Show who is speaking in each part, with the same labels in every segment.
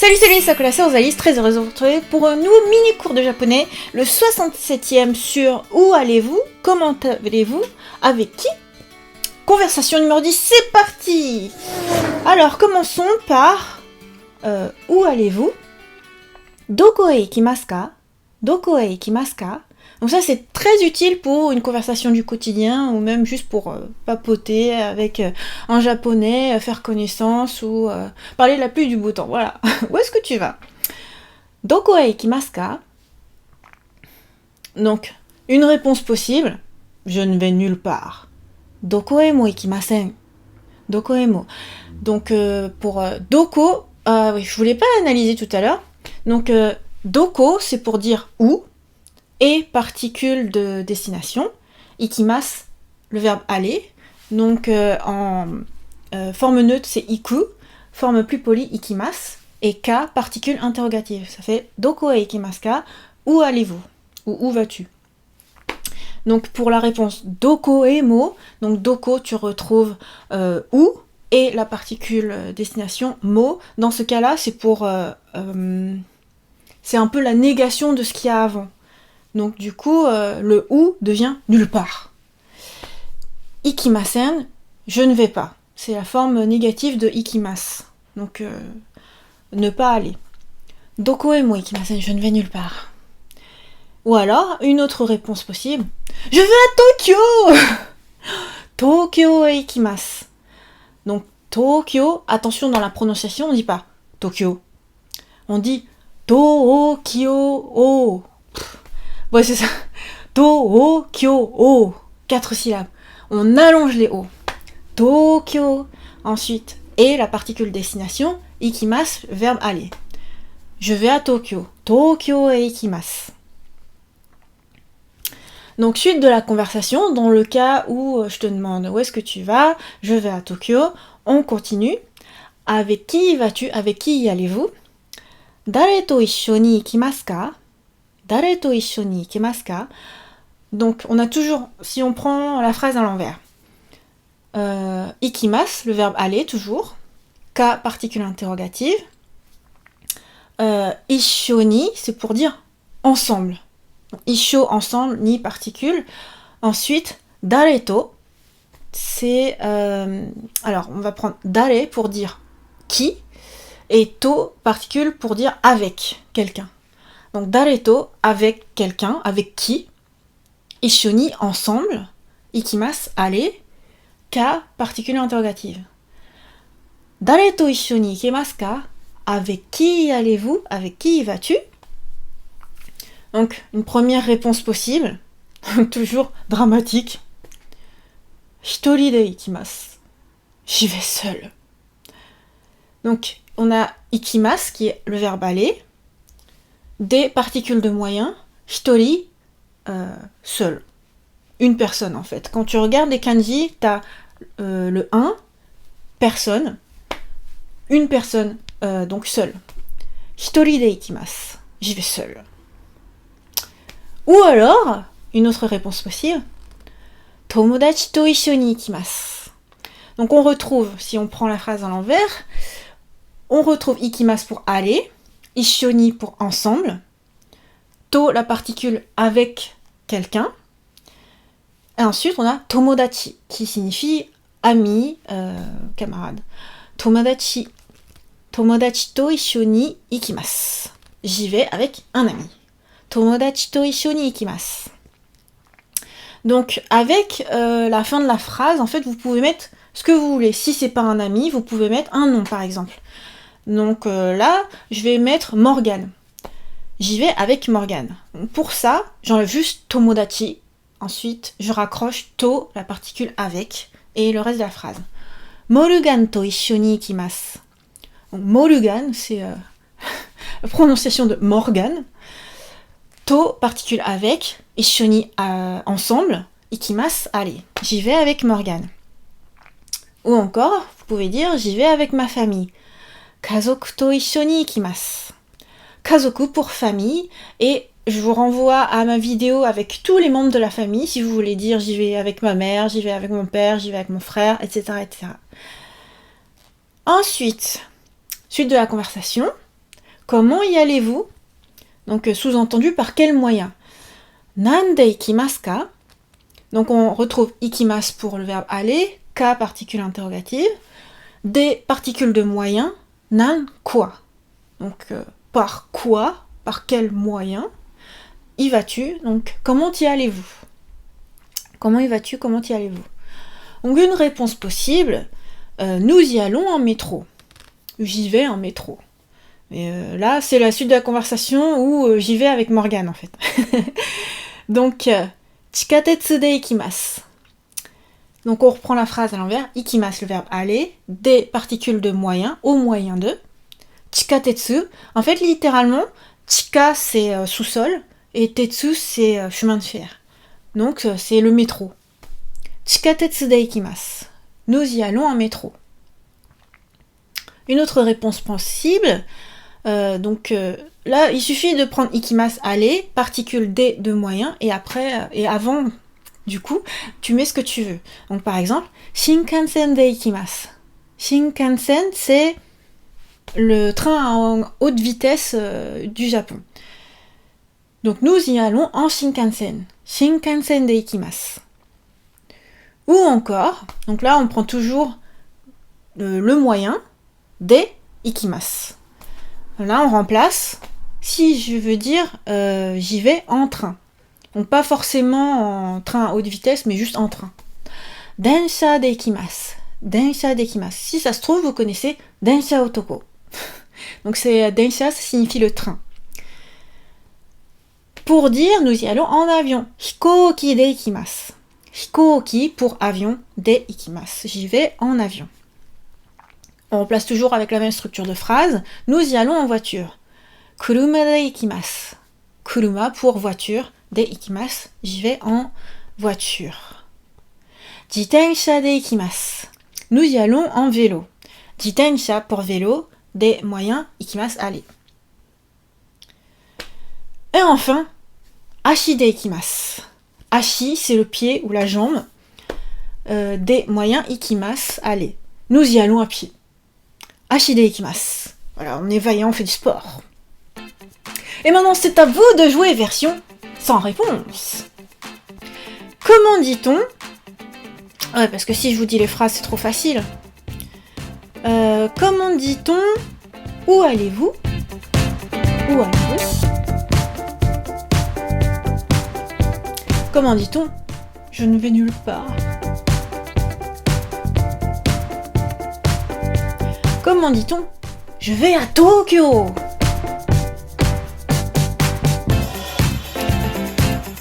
Speaker 1: Salut, Sakura, c'est Rosalie, très heureuse de vous retrouver pour un nouveau mini cours de japonais, le 67e sur Où allez-vous, comment allez-vous, avec qui. Conversation numéro 10, c'est parti. Alors, commençons par Où allez-vous? Doko e ikimasu ka? Doko e ikimasu ka? Donc ça, c'est très utile pour une conversation du quotidien ou même juste pour papoter avec un japonais, faire connaissance ou parler de la pluie du beau temps. Voilà. Où est-ce que tu vas? Doko e ikimasu ka? Donc, une réponse possible, je ne vais nulle part. Doko e mo ikimasen. Doko e mo. Donc, pour doko, oui, je voulais pas analyser tout à l'heure. Donc, doko, c'est pour dire où. Et particule de destination, ikimasu, le verbe aller, donc en forme neutre c'est iku, forme plus polie ikimasu, et ka, particule interrogative, ça fait doko e ikimasu ka, où allez-vous, ou où vas-tu. Donc pour la réponse doko e mo, donc doko tu retrouves où, et la particule destination mo, dans ce cas-là c'est pour, c'est un peu la négation de ce qu'il y a avant. Donc du coup, le où devient nulle part. Ikimasen, je ne vais pas. C'est la forme négative de ikimasu. Donc ne pas aller. Doko e mo ikimasen, je ne vais nulle part. Ou alors, une autre réponse possible. Je vais à Tokyo. Tokyo e ikimasu. Donc Tokyo, attention dans la prononciation, on ne dit pas Tokyo. On dit Tokyo. Ouais, c'est ça. Tokyo. 4 syllabes. On allonge les O. Tokyo. Ensuite, et la particule destination, ikimasu, verbe aller. Je vais à Tokyo. Tokyo e ikimasu. Donc, suite de la conversation, dans le cas où je te demande où est-ce que tu vas, je vais à Tokyo, on continue. Avec qui vas-tu? Avec qui y allez-vous? Dare to issho ni ikimasu ka? Dare to issho ni ikimasu ka? Donc, on a toujours, si on prend la phrase à l'envers, ikimasu, le verbe aller, toujours, ka, particule interrogative, issho ni, c'est pour dire ensemble. Issho, ensemble, ni, particule. Ensuite, dare to, c'est, alors, on va prendre dare pour dire qui, et to, particule pour dire avec quelqu'un. Donc, dareto, avec quelqu'un, avec qui. Ishoni, ensemble. Ikimasu, aller. Ka, particule interrogative. Dareto ishoni ikemasu ka? Avec qui allez-vous? Avec qui vas-tu? Donc, une première réponse possible. Toujours dramatique. Hitori de ikimasu. J'y vais seul. Donc, on a ikimasu qui est le verbe aller. Des particules de moyen, hitori, seul. Une personne en fait. Quand tu regardes les kanji, tu as le 1, personne, une personne, donc seul. Hitori de ikimasu, j'y vais seul. Ou alors, une autre réponse possible, tomodachi to issho ni ikimasu. Donc on retrouve, si on prend la phrase à l'envers, on retrouve ikimasu pour aller, Ishoni pour ensemble. To, la particule avec quelqu'un. Et ensuite, on a tomodachi, qui signifie ami, camarade. Tomodachi. Tomodachi to ishoni ikimasu. J'y vais avec un ami. Tomodachi to ishoni ikimasu. Donc, avec la fin de la phrase, en fait, vous pouvez mettre ce que vous voulez. Si c'est pas un ami, vous pouvez mettre un nom, par exemple. Donc là, je vais mettre Morgane. J'y vais avec Morgane. Pour ça, j'enlève juste tomodachi. Ensuite, je raccroche to, la particule avec, et le reste de la phrase. Morgane to issho ni ikimasu. Donc Morgane, c'est la prononciation de Morgane. To, particule avec, issho ni ensemble, ikimasu, allez. J'y vais avec Morgane. Ou encore, vous pouvez dire j'y vais avec ma famille. Kazoku to issho ni ikimasu. Kazoku pour famille, et je vous renvoie à ma vidéo avec tous les membres de la famille, si vous voulez dire j'y vais avec ma mère, j'y vais avec mon père, j'y vais avec mon frère, etc. etc. Ensuite, suite de la conversation, comment y allez-vous? Donc sous-entendu par quel moyen? Nande ikimasu ka? Donc on retrouve ikimasu pour le verbe aller, ka particule interrogative, des particules de moyen, nan quoi? Donc par quoi? Par quel moyen y vas-tu? Donc comment y allez-vous? Comment y vas-tu? Comment y allez-vous? Donc une réponse possible, nous y allons en métro. J'y vais en métro. Et là, c'est la suite de la conversation où j'y vais avec Morgane en fait. Donc, chikatetsu de ikimasu. Donc on reprend la phrase à l'envers. Ikimasu, le verbe aller, des particules de moyen, au moyen de. Chikatetsu, en fait littéralement, chika c'est sous-sol et tetsu c'est chemin de fer. Donc c'est le métro. Chikatetsu de ikimasu. Nous y allons en métro. Une autre réponse possible, là il suffit de prendre ikimasu aller, particule de moyen, et après, et avant, du coup, tu mets ce que tu veux. Donc par exemple, Shinkansen de ikimasu. Shinkansen, c'est le train à haute vitesse du Japon. Donc nous y allons en Shinkansen. Shinkansen de ikimasu. Ou encore, donc là on prend toujours le moyen, de ikimasu. Là on remplace, si je veux dire j'y vais en train. Donc pas forcément en train à haute vitesse, mais juste en train. Densha de ikimasu. Densha de ikimasu. Si ça se trouve, vous connaissez Densha otoko. Donc c'est Densha, ça signifie le train. Pour dire, nous y allons en avion. Hikouki de ikimasu. Hikouki pour avion, de ikimasu. J'y vais en avion. On remplace toujours avec la même structure de phrase. Nous y allons en voiture. Kuruma de ikimasu. Kuruma pour voiture, de ikimasu. J'y vais en voiture. Jitensha de ikimasu. Nous y allons en vélo. Jitensha pour vélo, des moyens, ikimasu, aller. Et enfin, ashi de ikimasu. Ashi, c'est le pied ou la jambe. Des moyens, ikimasu, aller. Nous y allons à pied. Ashi de ikimasu. Voilà, on est vaillant, on fait du sport. Et maintenant, c'est à vous de jouer version sans réponse. Comment dit-on? Ouais, parce que si je vous dis les phrases, c'est trop facile. Comment dit-on? Où allez-vous? Où allez-vous? Comment dit-on? Je ne vais nulle part. Comment dit-on? Je vais à Tokyo.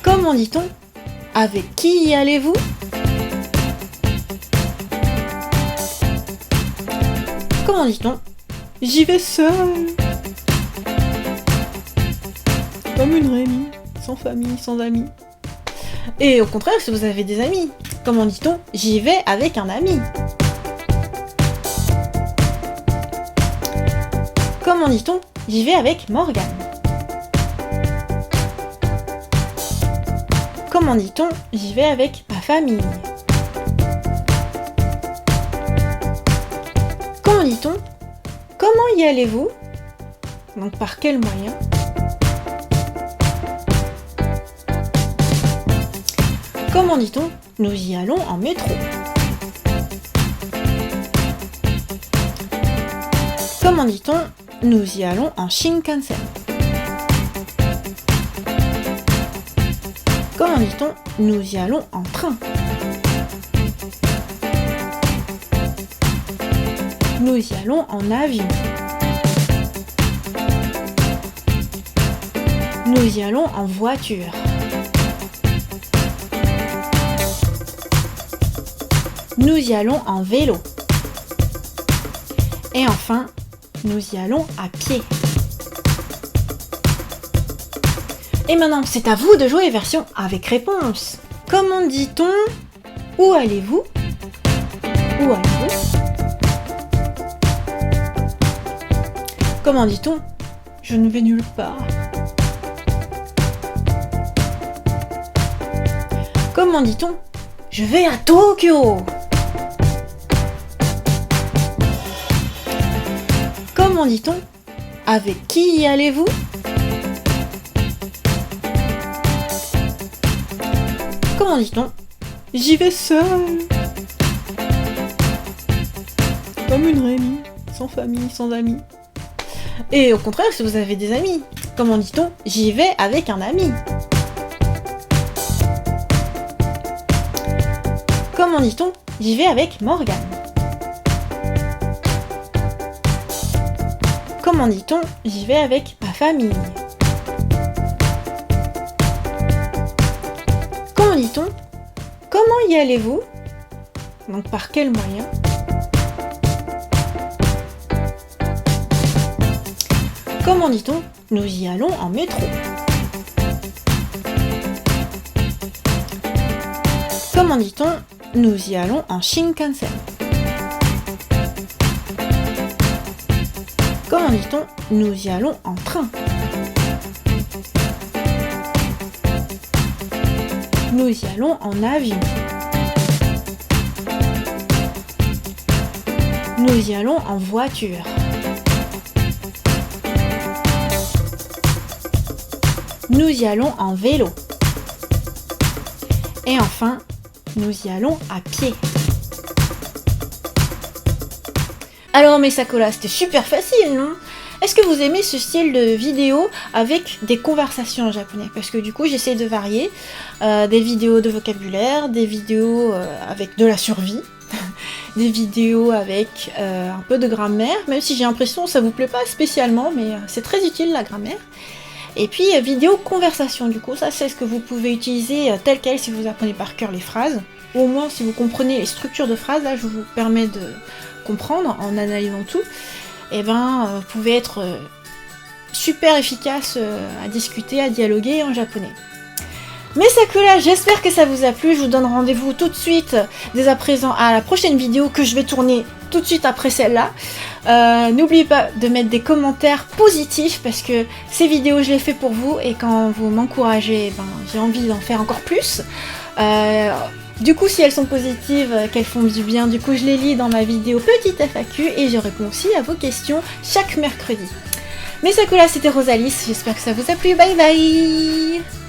Speaker 1: Comment dit-on? Avec qui y allez-vous? Comment dit-on? J'y vais seule. Comme une Rémi, sans famille, sans amis. Et au contraire, si vous avez des amis, comment dit-on? J'y vais avec un ami. Comment dit-on? J'y vais avec Morgane. Comment dit-on? J'y vais avec ma famille. Comment dit-on? Comment y allez-vous? Donc par quel moyen? Comment dit-on? Nous y allons en métro. Comment dit-on? Nous y allons en Shinkansen. Comment dit-on? Nous y allons en train. Nous y allons en avion. Nous y allons en voiture. Nous y allons en vélo. Et enfin, nous y allons à pied. Et maintenant, c'est à vous de jouer version avec réponse. Comment dit-on? Où allez-vous? Où allez-vous? Comment dit-on? Je ne vais nulle part. Comment dit-on? Je vais à Tokyo. Comment dit-on? Avec qui y allez-vous? Comment dit-on? J'y vais seul. Comme une Rémi, sans famille, sans amis. Et au contraire, si vous avez des amis, comment dit-on? J'y vais avec un ami. Comment dit-on? J'y vais avec Morgane. Comment dit-on? J'y vais avec ma famille. Comment dit-on? Comment y allez-vous? Donc par quel moyen? Comment dit-on? Nous y allons en métro. Comment dit-on? Nous y allons en Shinkansen. Comment dit-on? Nous y allons en train. Nous y allons en avion. Nous y allons en voiture. Nous y allons en vélo. Et enfin, nous y allons à pied. Alors mes Sakola, c'était super facile, non? Est-ce que vous aimez ce style de vidéo avec des conversations en japonais? Parce que du coup, j'essaie de varier. Des vidéos de vocabulaire, des vidéos avec de la survie, des vidéos avec un peu de grammaire, même si j'ai l'impression que ça vous plaît pas spécialement, mais c'est très utile la grammaire. Et puis vidéo conversation, du coup, ça c'est ce que vous pouvez utiliser tel quel si vous apprenez par cœur les phrases. Ou au moins si vous comprenez les structures de phrases, là je vous permets de comprendre en analysant tout. Et ben vous pouvez être super efficace à discuter, à dialoguer en japonais. Mes Sakola, j'espère que ça vous a plu. Je vous donne rendez-vous tout de suite, dès à présent, à la prochaine vidéo que je vais tourner tout de suite après celle-là. N'oubliez pas de mettre des commentaires positifs parce que ces vidéos, je les fais pour vous et quand vous m'encouragez, ben, j'ai envie d'en faire encore plus. Du coup, si elles sont positives, qu'elles font du bien, du coup, je les lis dans ma vidéo petite FAQ et je réponds aussi à vos questions chaque mercredi. Mes Sakola, c'était Rosalis. J'espère que ça vous a plu. Bye bye!